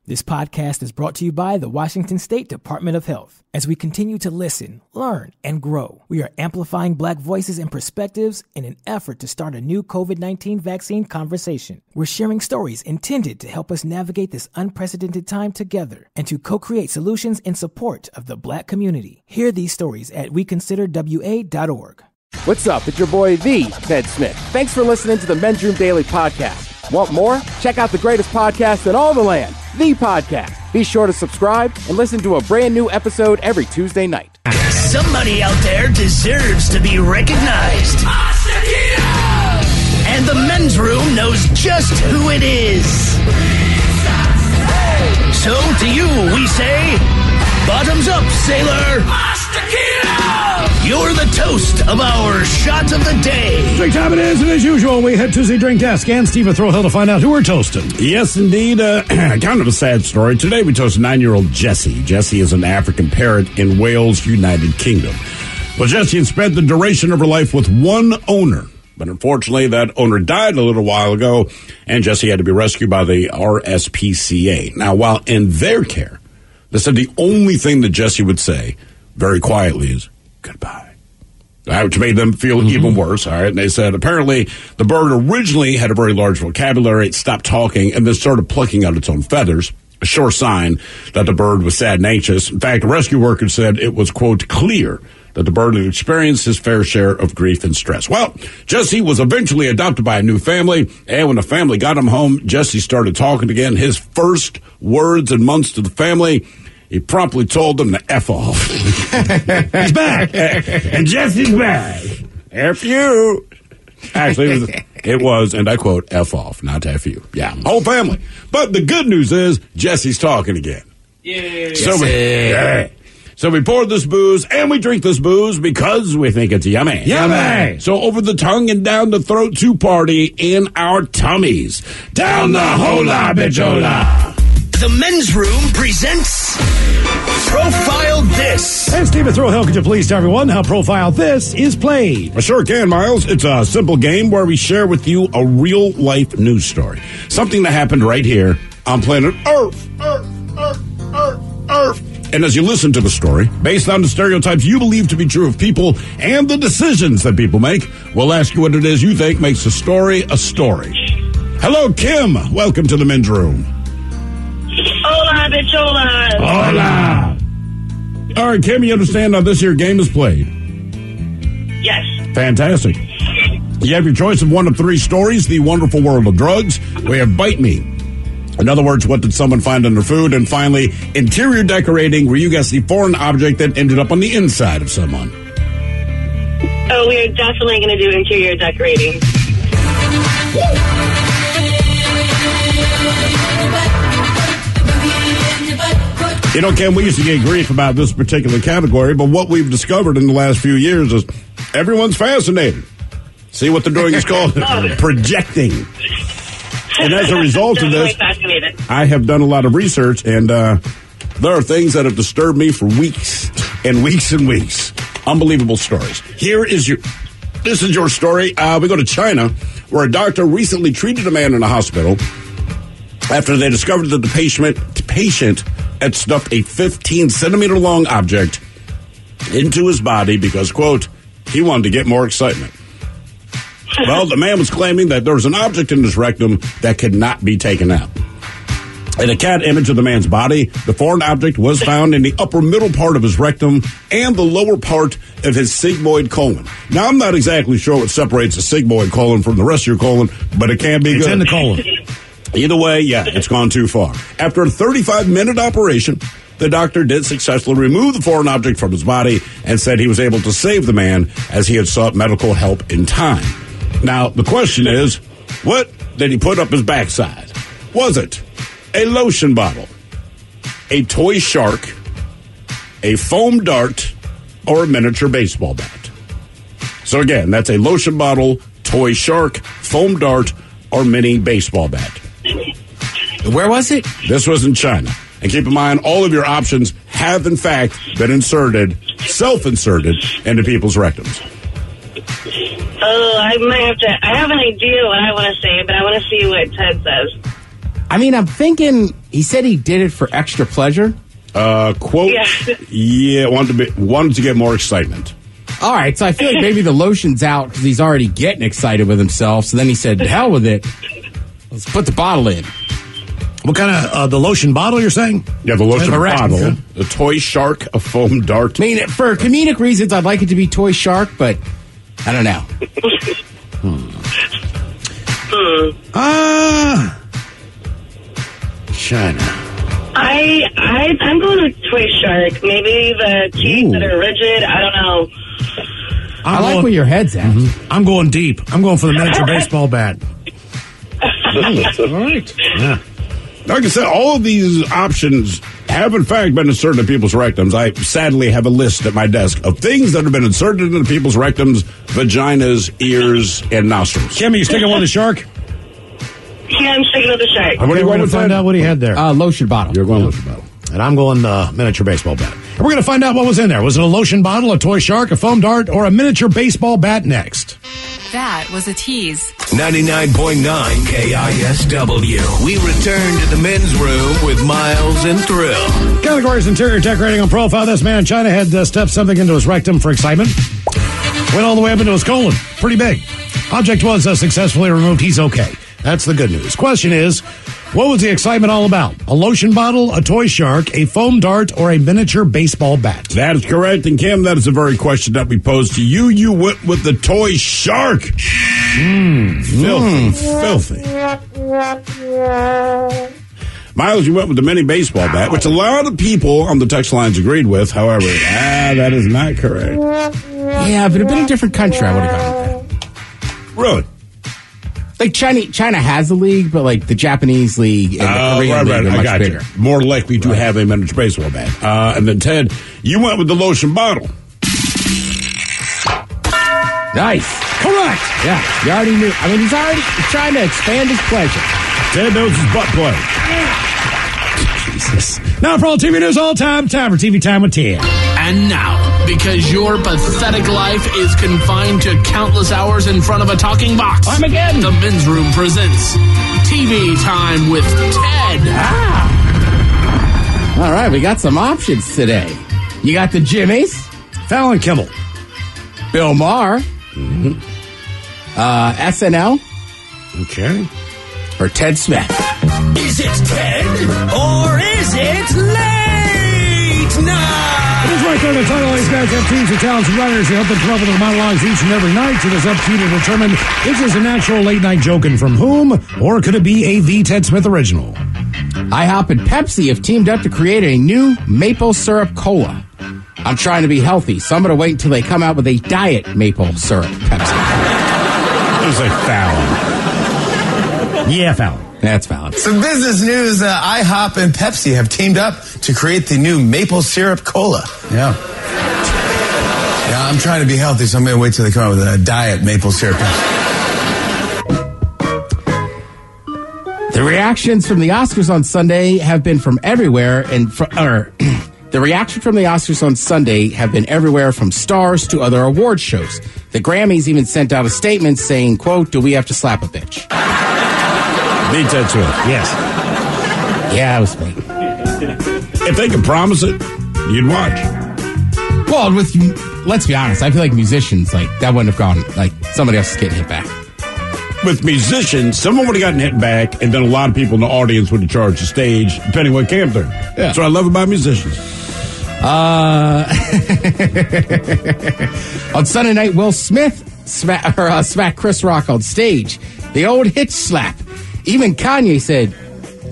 This podcast is brought to you by the Washington State Department of Health. As we continue to listen, learn, and grow, we are amplifying Black voices and perspectives in an effort to start a new COVID-19 vaccine conversation. We're sharing stories intended to help us navigate this unprecedented time together and to co-create solutions in support of the Black community. Hear these stories at weconsiderwa.org. What's up? It's your boy, the Ted Smith. Thanks for listening to the Men's Room Daily Podcast. Want more? Check out the greatest podcast in all the land, The Podcast. Be sure to subscribe and listen to a brand new episode every Tuesday night. Somebody out there deserves to be recognized. And the Men's Room knows just who it is. So to you, we say, bottoms up, sailor. You're the toast of our shot of the day. Drink time it is, and as usual, we head to the drink desk and Steve Throwhill to find out who we're toasting. Yes, indeed. Kind of a sad story. Today we toast 9-year-old Jessie. Jessie is an African parrot in Wales, United Kingdom. Well, Jessie had spent the duration of her life with one owner. But unfortunately, that owner died a little while ago, and Jessie had to be rescued by the RSPCA. Now, while in their care, they said the only thing that Jessie would say, very quietly, is goodbye. Which made them feel even worse, all right? And they said apparently the bird originally had a very large vocabulary. It stopped talking and then started plucking out its own feathers, a sure sign that the bird was sad and anxious. In fact, rescue workers said it was, quote, clear that the bird had experienced his fair share of grief and stress. Well, Jessie was eventually adopted by a new family, and when the family got him home, Jessie started talking again. His first words and months to the family, he promptly told them to F off. He's back. And Jessie's back. F you. Actually, it was, and I quote, F off, not F you. Yeah, whole family. But the good news is Jessie's talking again. Yeah. So we pour this booze, and we drink this booze because we think it's yummy. Yummy! So over the tongue and down the throat to party in our tummies. Down the hola, bichola. The Men's Room presents Profile This. And Steve Throwhill, could you please tell everyone how Profile This is played? I sure can, Miles. It's a simple game where we share with you a real-life news story. Something that happened right here on planet Earth. And as you listen to the story, based on the stereotypes you believe to be true of people and the decisions that people make, we'll ask you what it is you think makes a story a story. Hello, Kim. Welcome to the Men's Room. Hola, bichola. Hola. All right, Kim, you understand how this here game is played? Yes. Fantastic. You have your choice of one of three stories: the wonderful world of drugs. We have Bite Me. In other words, what did someone find in their food? And finally, interior decorating, where you guess the foreign object that ended up on the inside of someone. Oh, we are definitely going to do interior decorating. You know, Ken, we used to get grief about this particular category, but what we've discovered in the last few years is everyone's fascinated. See, what they're doing is called projecting. And as a result of this, I have done a lot of research, and there are things that have disturbed me for weeks and weeks and weeks. Unbelievable stories. This is your story. We go to China, where a doctor recently treated a man in a hospital after they discovered that the patient had stuffed a 15-centimeter long object into his body because, quote, he wanted to get more excitement. Well, the man was claiming that there was an object in his rectum that could not be taken out. In a CAT image of the man's body, the foreign object was found in the upper middle part of his rectum and the lower part of his sigmoid colon. Now, I'm not exactly sure what separates a sigmoid colon from the rest of your colon, but it can be good. It's in the colon. Either way, yeah, it's gone too far. After a 35-minute operation, the doctor did successfully remove the foreign object from his body and said he was able to save the man as he had sought medical help in time. Now, the question is, what did he put up his backside? Was it a lotion bottle, a toy shark, a foam dart, or a miniature baseball bat? So again, that's a lotion bottle, toy shark, foam dart, or mini baseball bat. Where was it? This was in China. And keep in mind, all of your options have, in fact, been self-inserted into people's rectums. Oh, I have an idea what I want to say, but I want to see what Ted says. I mean, I'm thinking he said he did it for extra pleasure. Quote, wanted to get more excitement. All right, so I feel like maybe the lotion's out because he's already getting excited with himself. So then he said, "To hell with it. Let's put the bottle in." What kind of the lotion bottle you're saying? Yeah, the lotion bottle. Okay. A toy shark, a foam dart. I mean, for comedic reasons, I'd like it to be Toy Shark, but I don't know. China. I'm going with Toy Shark. Maybe the teeth that are rigid. I don't know. I like where your head's at. Mm-hmm. I'm going deep. I'm going for the miniature baseball bat. All right. Yeah. Like I said, all of these options have in fact been inserted in people's rectums. I sadly have a list at my desk of things that have been inserted into people's rectums, vaginas, ears, and nostrils. Kim, are you sticking with the shark? Yeah, I'm sticking with the shark. What do you want to find out what he had there? Lotion bottle. You're going lotion bottle. And I'm going miniature baseball bat. And we're going to find out what was in there. Was it a lotion bottle, a toy shark, a foam dart, or a miniature baseball bat next? That was a tease. 99.9 KISW. We return to the men's room with Miles and Thrill. Categories: interior decorating on profile. This man in China had stuffed something into his rectum for excitement. Went all the way up into his colon. Pretty big. Object was successfully removed. He's okay. That's the good news. Question is, what was the excitement all about? A lotion bottle, a toy shark, a foam dart, or a miniature baseball bat? That is correct. And Kim, that is the very question that we posed to you. You went with the toy shark. Filthy. Miles, you went with the mini baseball bat, which a lot of people on the text lines agreed with. However, that is not correct. Yeah, if it had been a different country, I would have gone with that. Really? Like China has a league, but like the Japanese league and the Korean league are much bigger. More likely to have a miniature baseball bat. And then Ted, you went with the lotion bottle. Nice. Correct. Yeah, you already knew. I mean, he's already trying to expand his pleasure. Ted knows his butt play. Jesus. Now for all TV news all time for TV Time with Ted. And now, because your pathetic life is confined to countless hours in front of a talking box, Armageddon. The Men's Room presents TV Time with Ted. All right, we got some options today. You got the Jimmys, Fallon Kimmel, Bill Maher, SNL, Okay. or Ted Smith. Is it Ted or is it late night? It is right there. The title. These guys have teams of talented writers. They help them come up with the monologues each and every night. It is up to you to determine, is this a natural late night joke and from whom, or could it be a The Ted Smith original? IHOP and Pepsi have teamed up to create a new maple syrup cola. I'm trying to be healthy, so I'm going to wait until they come out with a diet maple syrup Pepsi. It was like Fallon. Yeah, Fallon. That's valid. Some business news, IHOP and Pepsi have teamed up to create the new maple syrup cola. Yeah, I'm trying to be healthy, so I'm going to wait till they come out with a diet maple syrup. The reactions from the Oscars on Sunday have been from everywhere, the reaction from the Oscars on Sunday have been everywhere from stars to other award shows. The Grammys even sent out a statement saying, quote, "Do we have to slap a bitch?" Me, Ted Smith. Yes. Yeah, it was me. If they could promise it, you'd watch. Well, let's be honest, I feel like musicians, like, that wouldn't have gone, like, somebody else is getting hit back. With musicians, someone would have gotten hit back, and then a lot of people in the audience would have charged the stage, depending what camp they're in. Yeah. That's what I love about musicians. On Sunday night, Will Smith smacked Chris Rock on stage. The old hitch slap. Even Kanye said,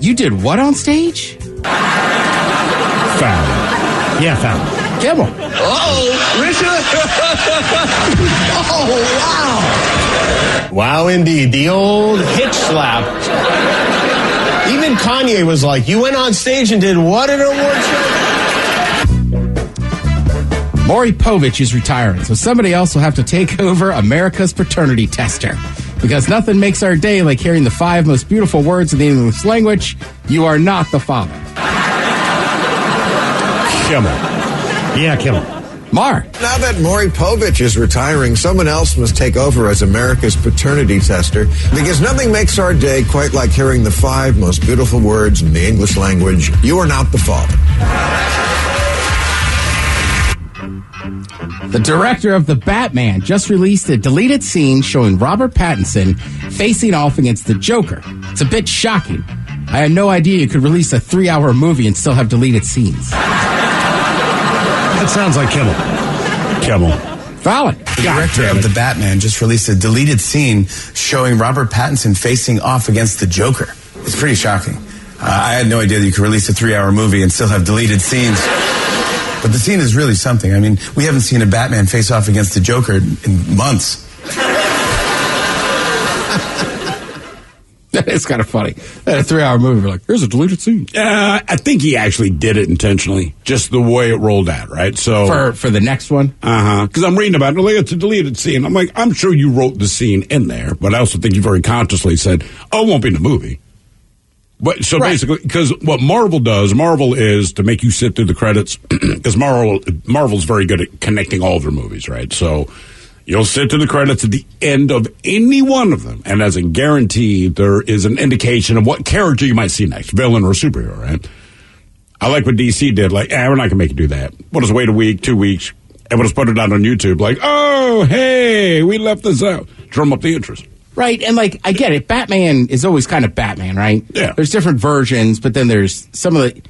"You did what on stage?" Fallon. Yeah, Fallon. Kimmel. Wow, indeed. The old hitch slap. Even Kanye was like, you went on stage and did what at an award show? Maury Povich is retiring, so somebody else will have to take over America's paternity tester. Because nothing makes our day like hearing the 5 most beautiful words in the English language. You are not the father. Kimmel. Yeah, Kimmel. Mark. Now that Maury Povich is retiring, someone else must take over as America's paternity tester, because nothing makes our day quite like hearing the 5 most beautiful words in the English language. You are not the father. The director of The Batman just released a deleted scene showing Robert Pattinson facing off against the Joker. It's a bit shocking. I had no idea you could release a 3-hour movie and still have deleted scenes. That sounds like Kimmel. Valid. The director of The Batman just released a deleted scene showing Robert Pattinson facing off against the Joker. It's pretty shocking. I had no idea that you could release a 3-hour movie and still have deleted scenes. But the scene is really something. I mean, we haven't seen a Batman face off against the Joker in months. It's kind of funny. That a 3-hour movie, we're like, here's a deleted scene. I think he actually did it intentionally, just the way it rolled out, right? So For the next one? Because I'm reading about it, like, it's a deleted scene. I'm like, I'm sure you wrote the scene in there, but I also think you very consciously said, oh, it won't be in the movie. But so basically, because what Marvel is to make you sit through the credits, because Marvel's very good at connecting all of their movies, right? So you'll sit through the credits at the end of any one of them, and as a guarantee, there is an indication of what character you might see next, villain or superhero, right? I like what DC did, like, we're not going to make you do that. We'll just wait a week, 2 weeks, and we'll just put it out on YouTube, like, oh, hey, we left this out. Drum up the interest. Right, and like, I get it. Batman is always kind of Batman, right? Yeah. There's different versions, but then there's some of the,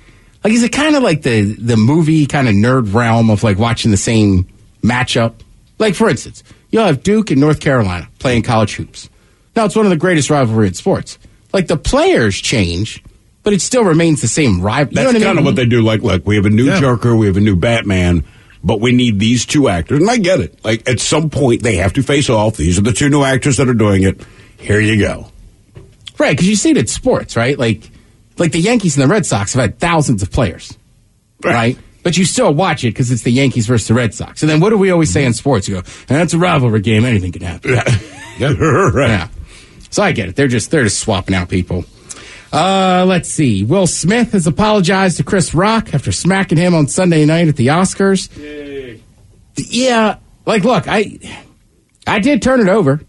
like, is it kind of like the movie kind of nerd realm of like watching the same matchup? Like, for instance, you'll have Duke and North Carolina playing college hoops. Now, it's one of the greatest rivalry in sports. Like, the players change, but it still remains the same rivalry. That's kind of what they do. Like, look, we have a new Joker, we have a new Batman, but we need these two actors. And I get it. Like, at some point, they have to face off. These are the two new actors that are doing it. Here you go. Right, because you see it in sports, right? Like the Yankees and the Red Sox have had thousands of players, right? But you still watch it because it's the Yankees versus the Red Sox. And then what do we always say in sports? You go, that's a rivalry game. Anything can happen. Right. Yeah. So I get it. They're just swapping out people. Let's see. Will Smith has apologized to Chris Rock after smacking him on Sunday night at the Oscars. Yay. Yeah. Like, look, I did turn it over.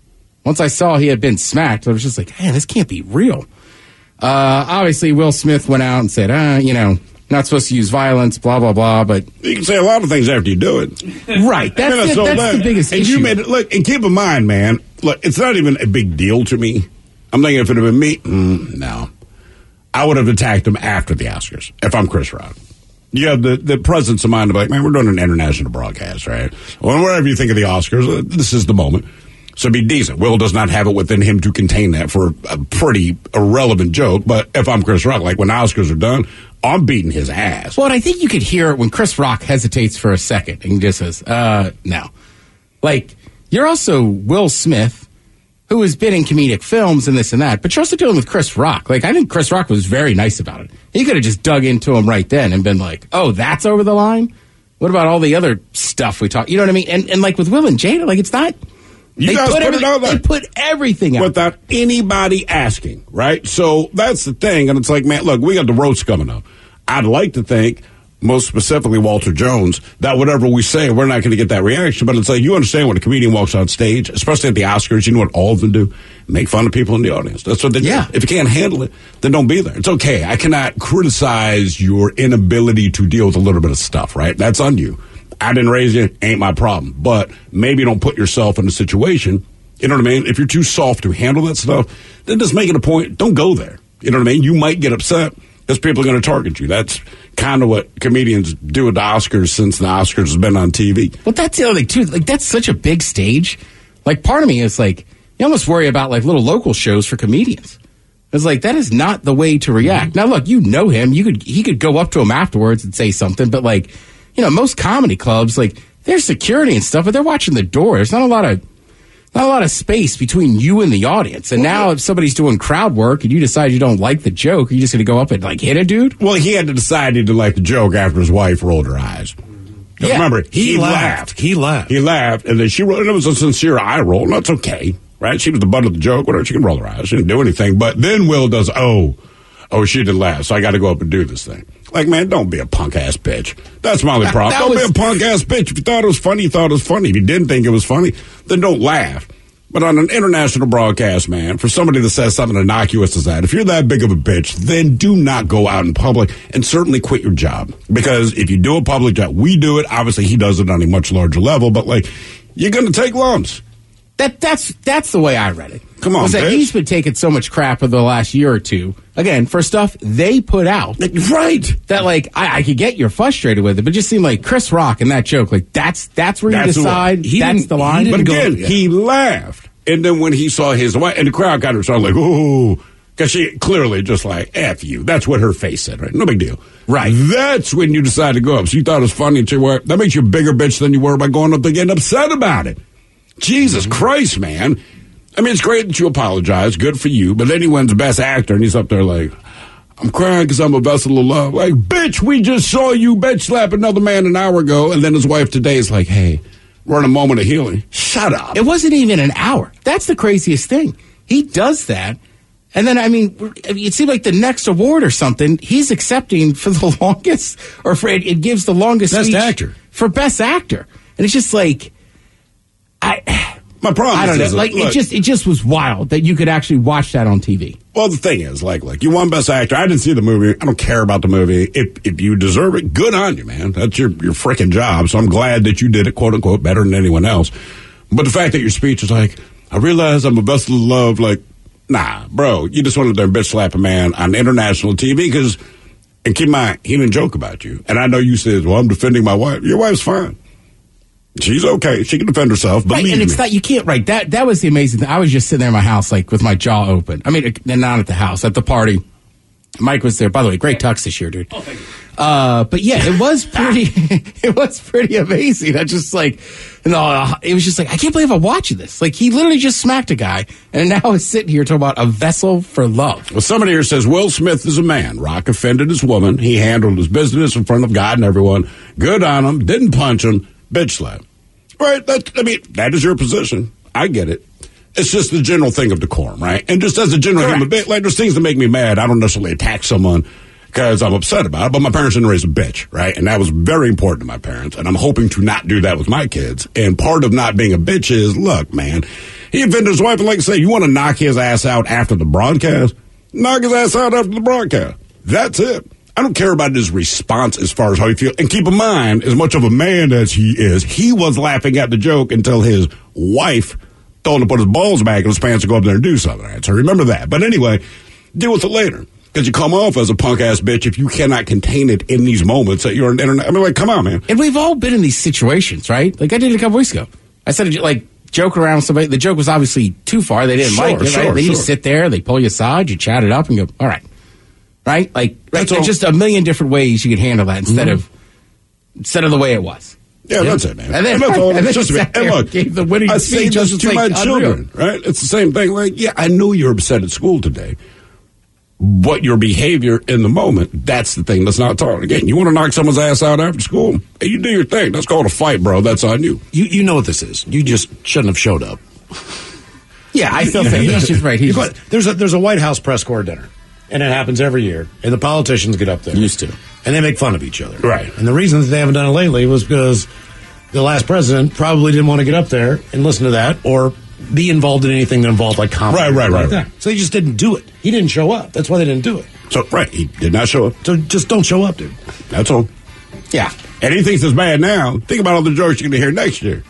Once I saw he had been smacked, I was just like, man, this can't be real. Obviously, Will Smith went out and said, not supposed to use violence, blah, blah, blah. But you can say a lot of things after you do it. Right. That's the biggest and issue. You made it, look, and keep in mind, man, look, it's not even a big deal to me. I'm thinking if it had been me, no. I would have attacked him after the Oscars if I'm Chris Rock. You have the presence of mind of like, man, we're doing an international broadcast, right? Well, wherever you think of the Oscars, this is the moment. So be decent. Will does not have it within him to contain that for a pretty irrelevant joke. But if I'm Chris Rock, like when the Oscars are done, I'm beating his ass. Well, and I think you could hear it when Chris Rock hesitates for a second and just says, no. Like, you're also Will Smith, who has been in comedic films and this and that, but you're also dealing with Chris Rock. Like, I think Chris Rock was very nice about it. He could have just dug into him right then and been like, oh, that's over the line? What about all the other stuff we talk? You know what I mean? And like with Will and Jada, like, it's not... You guys put it out there. They put everything out without anybody asking, right? So that's the thing. And it's like, man, look, we got the roast coming up. I'd like to think, most specifically Walter Jones, that whatever we say, we're not going to get that reaction. But it's like, you understand when a comedian walks on stage, especially at the Oscars, you know what all of them do? Make fun of people in the audience. That's what they do. If you can't handle it, then don't be there. It's okay. I cannot criticize your inability to deal with a little bit of stuff, right? That's on you. I didn't raise you, ain't my problem. But maybe don't put yourself in a situation, you know what I mean? If you're too soft to handle that stuff, then just make it a point, don't go there. You know what I mean? You might get upset because people are going to target you. That's kind of what comedians do at the Oscars since the Oscars has been on TV. Well, that's the other thing, too. Like, that's such a big stage. Like, part of me is like, you almost worry about, like, little local shows for comedians. It's like, that is not the way to react. Now, look, you know him. He could go up to him afterwards and say something, but, like, you know, most comedy clubs, like, there's security and stuff, but they're watching the door. There's not a lot of space between you and the audience. And now if somebody's doing crowd work and you decide you don't like the joke, are you just going to go up and, like, hit a dude? Well, he had to decide he didn't like the joke after his wife rolled her eyes. Yeah. Remember, he laughed. He laughed. And then she rolled, and it was a sincere eye roll. And that's okay, right? She was the butt of the joke. Whatever, she can roll her eyes. She didn't do anything. But then Will does, oh, she didn't laugh, so I got to go up and do this thing. Like, man, don't be a punk-ass bitch. That's my only problem. Don't be a punk-ass bitch. If you thought it was funny, you thought it was funny. If you didn't think it was funny, then don't laugh. But on an international broadcast, man, for somebody that says something innocuous as that, if you're that big of a bitch, then do not go out in public and certainly quit your job. Because if you do a public job, we do it. Obviously, he does it on a much larger level, but, like, you're going to take lumps. That's the way I read it. Come on, bitch. He's been taking so much crap over the last year or two. Again, for stuff they put out. Right. That, like, I could get you're frustrated with it, but it just seemed like Chris Rock in that joke, like, that's where you decide that's the line. But again, he laughed. And then when he saw his wife, and the crowd kind of started like, ooh, because she clearly just like, F you. That's what her face said, right? No big deal. Right. That's when you decide to go up. So you thought it was funny. That makes you a bigger bitch than you were by going up there getting upset about it. Jesus Christ, man. I mean, it's great that you apologize. Good for you. But then he wins Best Actor, and he's up there like, I'm crying because I'm a vessel of love. Like, bitch, we just saw you bitch slap another man an hour ago. And then his wife today is like, hey, we're in a moment of healing. Shut up. It wasn't even an hour. That's the craziest thing. He does that. And then, I mean, it seemed like the next award or something, he's accepting for the longest, or for it gives the longest Best speech Actor. For Best Actor. And it's just like, my problem I don't know. is, like, look, it just was wild that you could actually watch that on TV. Well, the thing is, like, you won Best Actor. I didn't see the movie. I don't care about the movie. If you deserve it, good on you, man. That's your freaking job. So I'm glad that you did it, quote unquote, better than anyone else. But the fact that your speech is like, I realize I'm a vessel of love, like, nah, bro, you just went up there and bitch slap a man on international TV because, and keep in mind, he didn't joke about you. And I know you said, well, I'm defending my wife. Your wife's fine. She's okay. She can defend herself. Right, and it's not, you can't, right. That was the amazing thing. I was just sitting there in my house, like, with my jaw open. I mean, not at the house, at the party. Mike was there. By the way, great tux this year, dude. Oh, thank you. But yeah, it was pretty amazing. I just like, it was just like, I can't believe I'm watching this. Like, he literally just smacked a guy, and now is sitting here talking about a vessel for love. Well, somebody here says, Will Smith is a man. Rock offended his woman. He handled his business in front of God and everyone. Good on him. Didn't punch him. Bitch slap. Right? That is your position. I get it. It's just the general thing of decorum, right? And just as a general human being, like, there's things that make me mad. I don't necessarily attack someone because I'm upset about it, but my parents didn't raise a bitch, right? And that was very important to my parents, and I'm hoping to not do that with my kids. And part of not being a bitch is, look, man, he offended his wife, and like I say, you want to knock his ass out after the broadcast? Knock his ass out after the broadcast. That's it. I don't care about his response as far as how he feels. And keep in mind, as much of a man as he is, he was laughing at the joke until his wife told him to put his balls back in his pants to go up there and do something. Right? So remember that. But anyway, deal with it later. Because you come off as a punk-ass bitch if you cannot contain it in these moments that you're on the internet. I mean, like, come on, man. And we've all been in these situations, right? Like, I did it a couple weeks ago. I said, like, joke around with somebody. The joke was obviously too far. They didn't like it, right? They just sit there, they pull you aside, you chat it up, and go, all right. Right? Like, there's just a million different ways you could handle that instead of the way it was. Yeah, that's it, man. And then, and look, gave the winning I say speech this to my children, right? It's the same thing. Like, yeah, I know you're upset at school today, but your behavior in the moment, that's the thing that's not taught. Again, you want to knock someone's ass out after school, hey, you do your thing. That's called a fight, bro. That's on you. You know what this is. You just shouldn't have showed up. Yeah, I still think he's just right. There's a White House press corps dinner. And it happens every year. And the politicians get up there. Used to. And they make fun of each other. Right. And the reason that they haven't done it lately was because the last president probably didn't want to get up there and listen to that or be involved in anything that involved, like, comedy. Right. So they just didn't do it. He didn't show up. That's why they didn't do it. So, right, he did not show up. So just don't show up, dude. That's all. Yeah. And he thinks it's bad now. Think about all the jokes you're going to hear next year,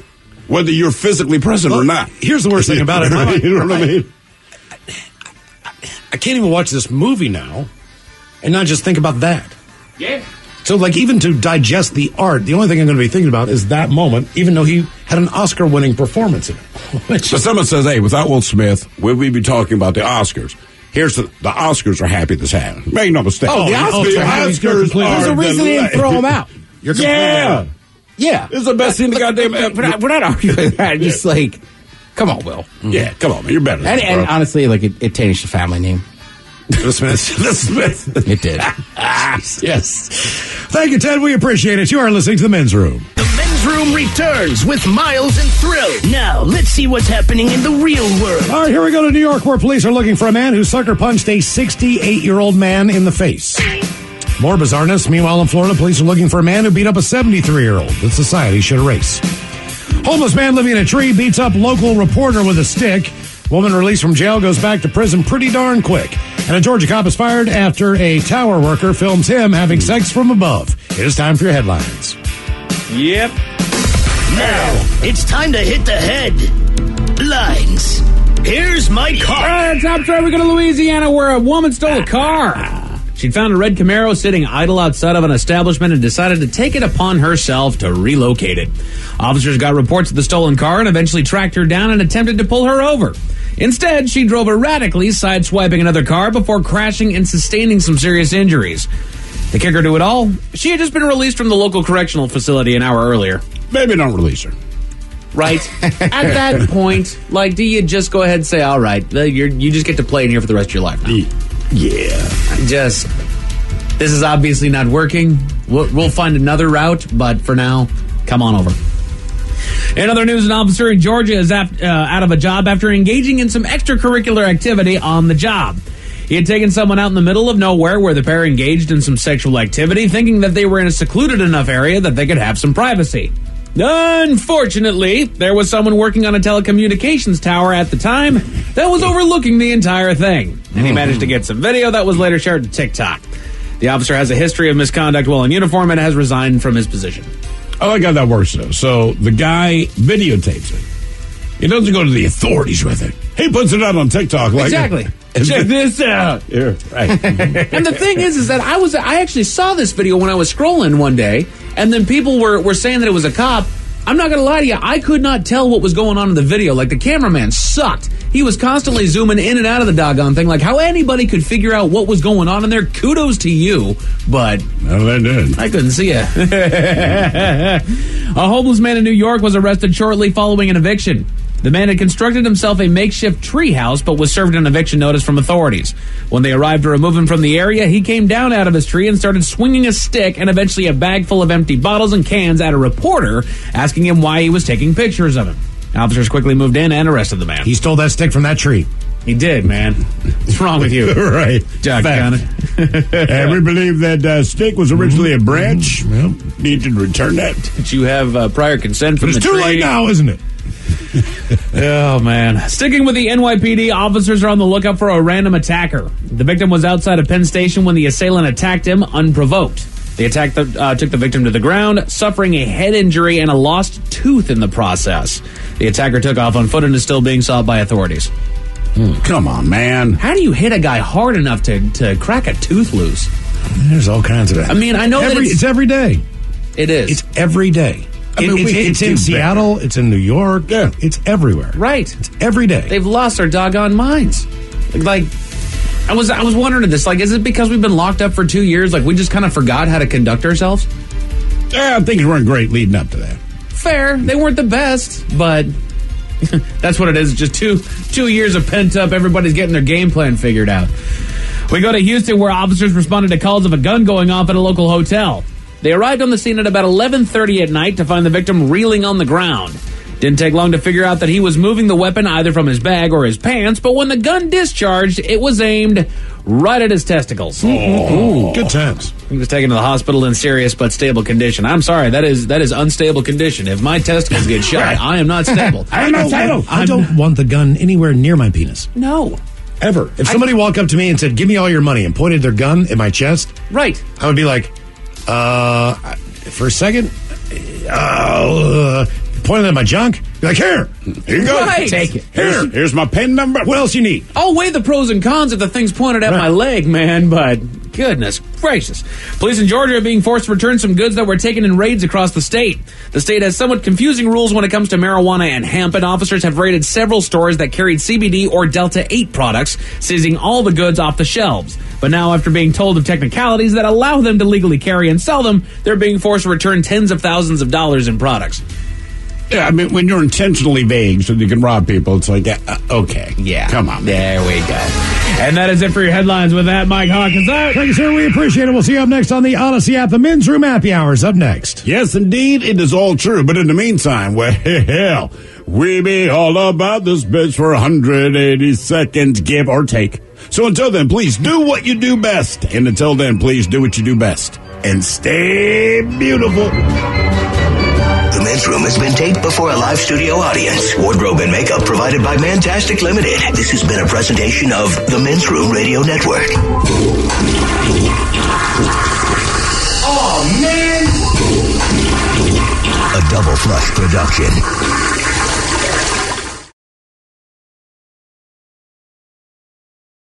whether you're physically present or not. Here's the worst thing about it. You know what I mean? I can't even watch this movie now and not just think about that. Yeah. So, like, even to digest the art, the only thing I'm going to be thinking about is that moment, even though he had an Oscar-winning performance in it. So someone says, hey, without Will Smith, would we be talking about the Oscars? Here's the Oscars are happy this happened. Make no mistake. Oh, the Oscars there's a reason they didn't throw him out. You're completely Yeah. This is the best thing the goddamn... We're not arguing that. Just like, come on, Will. Yeah, come on, man. You're better than and honestly, like, it tarnished the family name. The Smiths. It did. Yes. Thank you, Ted. We appreciate it. You are listening to The Men's Room. The Men's Men's Room returns with Miles and Thrill. Now, let's see what's happening in the real world. All right, here we go to New York, where police are looking for a man who sucker punched a 68-year-old man in the face. More bizarreness. Meanwhile, in Florida, police are looking for a man who beat up a 73-year-old that society should erase. Homeless man living in a tree beats up local reporter with a stick. Woman released from jail goes back to prison pretty darn quick. And a Georgia cop is fired after a tower worker films him having sex from above. It is time for your headlines. Yep. Now, it's time to hit the headlines. Here's my car. Top story, we go to Louisiana, where a woman stole a car. She'd found a red Camaro sitting idle outside of an establishment and decided to take it upon herself to relocate it. Officers got reports of the stolen car and eventually tracked her down and attempted to pull her over. Instead, she drove erratically, sideswiping another car before crashing and sustaining some serious injuries. The kicker to it all, she had just been released from the local correctional facility an hour earlier. Maybe don't release her. Right. At that point, do you just go ahead and say, all right, you just get to play in here for the rest of your life now? Yeah. This is obviously not working. We'll find another route, but for now, come on over. In other news, an officer in Georgia is out of a job after engaging in some extracurricular activity on the job. He had taken someone out in the middle of nowhere where the pair engaged in some sexual activity, thinking that they were in a secluded enough area that they could have some privacy. Unfortunately, there was someone working on a telecommunications tower at the time that was overlooking the entire thing. And he managed to get some video that was later shared to TikTok. The officer has a history of misconduct while in uniform and has resigned from his position. I like how that works, though. So the guy videotapes it. He doesn't go to the authorities with it. He puts it out on TikTok. Exactly. Check this out. Yeah, right. And the thing is that I actually saw this video when I was scrolling one day, and then people were saying that it was a cop. I'm not going to lie to you. I could not tell what was going on in the video. The cameraman sucked. He was constantly zooming in and out of the doggone thing. How anybody could figure out what was going on in there, kudos to you. But no, they did. I couldn't see it. A homeless man in New York was arrested shortly following an eviction. The man had constructed himself a makeshift tree house, but was served an eviction notice from authorities. When they arrived to remove him from the area, he came down out of his tree and started swinging a stick and eventually a bag full of empty bottles and cans at a reporter, asking him why he was taking pictures of him. Officers quickly moved in and arrested the man. He stole that stick from that tree. He did, man. What's wrong with you? Right. Doggone it. And we believe that stick was originally a branch. Well, need to return that. Did you have prior consent from the tree? It's too late now, isn't it? Oh, man. Sticking with the NYPD, officers are on the lookout for a random attacker. The victim was outside of Penn Station when the assailant attacked him unprovoked. The attack took the victim to the ground, suffering a head injury and a lost tooth in the process. The attacker took off on foot and is still being sought by authorities. Come on, man. How do you hit a guy hard enough to crack a tooth loose? There's all kinds of that. I mean, I know that it's every day. It is. It's every day. It's in Seattle. It's in New York. Yeah. It's everywhere. Right. It's every day. They've lost their doggone minds. I was wondering this. Is it because we've been locked up for 2 years? We just kind of forgot how to conduct ourselves? Yeah, things weren't great leading up to that. Fair. They weren't the best, but that's what it is. Just two years of pent up. Everybody's getting their game plan figured out. We go to Houston, where officers responded to calls of a gun going off at a local hotel. They arrived on the scene at about 11:30 at night to find the victim reeling on the ground. Didn't take long to figure out that he was moving the weapon either from his bag or his pants, but when the gun discharged, it was aimed right at his testicles. Ooh, good times. He was taken to the hospital in serious but stable condition. I'm sorry, that is unstable condition. If my testicles get shot, I am not stable. I don't want the gun anywhere near my penis. No. Ever. If somebody walked up to me and said, "Give me all your money," and pointed their gun at my chest, right, I would be like, for a second, pointing at my junk, be like, here you go. Right. Take it. Here's my pen number. What else you need? I'll weigh the pros and cons if the thing's pointed at my leg, man, but goodness gracious. Police in Georgia are being forced to return some goods that were taken in raids across the state. The state has somewhat confusing rules when it comes to marijuana and hemp, and officers have raided several stores that carried CBD or Delta-8 products, seizing all the goods off the shelves. But now, after being told of technicalities that allow them to legally carry and sell them, they're being forced to return tens of thousands of dollars in products. Yeah, I mean, when you're intentionally vague so you can rob people, it's like, okay. Yeah. Come on. There we go. And that is it for your headlines. With that, Mike Hawkins out. Thank you, sir. We appreciate it. We'll see you up next on the Odyssey app. The Men's Room Happy Hour is up next. Yes, indeed. It is all true. But in the meantime, well, we be all about this bitch for 180 seconds, give or take. So until then, please do what you do best. And until then, please do what you do best. And stay beautiful. The Men's Room has been taped before a live studio audience. Wardrobe and makeup provided by Mantastic Limited. This has been a presentation of the Men's Room Radio Network. Oh, man! A Double Flush production.